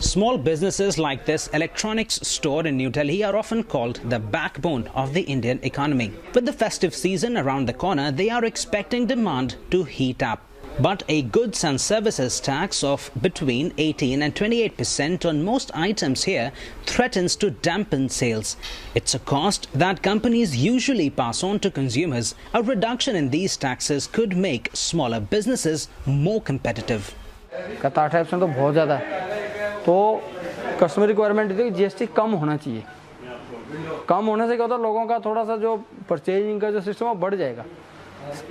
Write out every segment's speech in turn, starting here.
Small businesses like this electronics store in New Delhi are often called the backbone of the Indian economy. With the festive season around the corner, they are expecting demand to heat up. But a goods and services tax of between 18 and 28% on most items here threatens to dampen sales. It's a cost that companies usually pass on to consumers. A reduction in these taxes could make smaller businesses more competitive. तो customer requirement थी GST कम होना चाहिए। कम होने से क्या होता है, लोगों का थोड़ा सा जो परचेजिंग का जो सिस्टम है बढ़ जाएगा,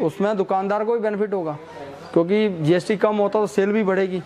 उसमें दुकानदार को भी बेनिफिट होगा क्योंकि जीएसटी कम होता तो सेल भी बढ़ेगी।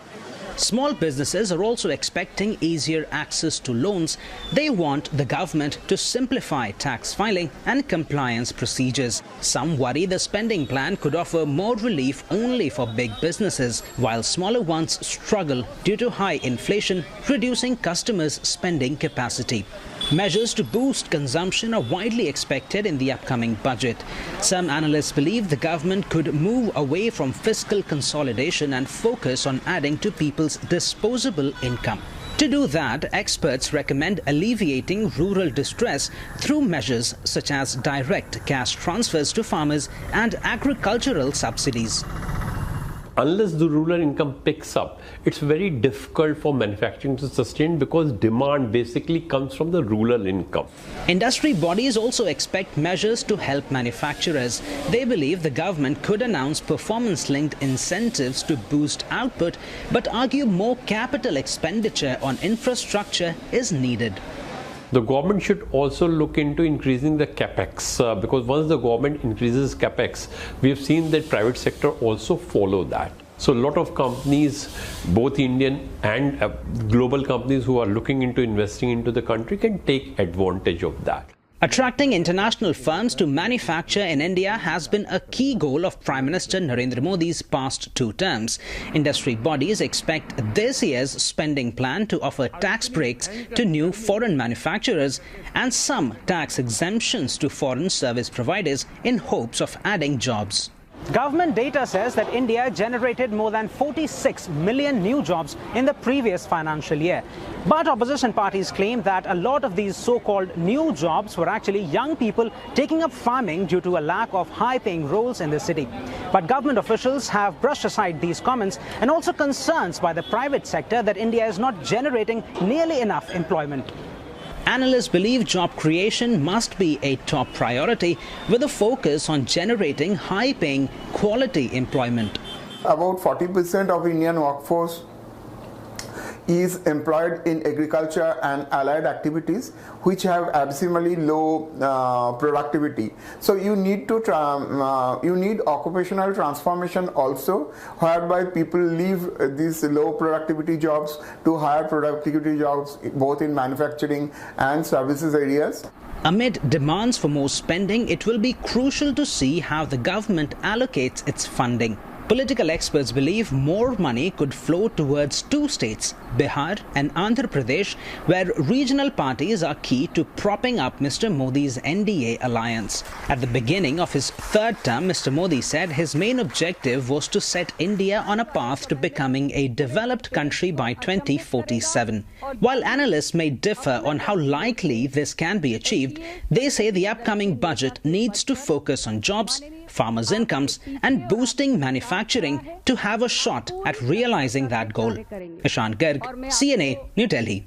Small businesses are also expecting easier access to loans. They want the government to simplify tax filing and compliance procedures. Some worry the spending plan could offer more relief only for big businesses, while smaller ones struggle due to high inflation, reducing customers' spending capacity. Measures to boost consumption are widely expected in the upcoming budget. Some analysts believe the government could move away from fiscal consolidation and focus on adding to people's disposable income. To do that, experts recommend alleviating rural distress through measures such as direct cash transfers to farmers and agricultural subsidies. Unless the rural income picks up, it's very difficult for manufacturing to sustain because demand basically comes from the rural income. Industry bodies also expect measures to help manufacturers. They believe the government could announce performance-linked incentives to boost output, but argue more capital expenditure on infrastructure is needed. The government should also look into increasing the capex because once the government increases capex, we have seen that private sector also follow that. So a lot of companies, both Indian and global companies who are looking into investing into the country can take advantage of that. Attracting international firms to manufacture in India has been a key goal of Prime Minister Narendra Modi's past 2 terms. Industry bodies expect this year's spending plan to offer tax breaks to new foreign manufacturers and some tax exemptions to foreign service providers in hopes of adding jobs. Government data says that India generated more than 46 million new jobs in the previous financial year. But opposition parties claim that a lot of these so-called new jobs were actually young people taking up farming due to a lack of high-paying roles in the city. But government officials have brushed aside these comments and also concerns by the private sector that India is not generating nearly enough employment. Analysts believe job creation must be a top priority with a focus on generating high-paying, quality employment. About 40% of Indian workforce is employed in agriculture and allied activities which have abysmally low productivity. So you need to you need occupational transformation also, whereby people leave these low productivity jobs to higher productivity jobs both in manufacturing and services areas. Amid demands for more spending, it will be crucial to see how the government allocates its funding. Political experts believe more money could flow towards 2 states, Bihar and Andhra Pradesh, where regional parties are key to propping up Mr. Modi's NDA alliance. At the beginning of his 3rd term, Mr. Modi said his main objective was to set India on a path to becoming a developed country by 2047. While analysts may differ on how likely this can be achieved, they say the upcoming budget needs to focus on jobs, farmers' incomes and boosting manufacturing to have a shot at realizing that goal. Ishan, Garg, CNA, New Delhi.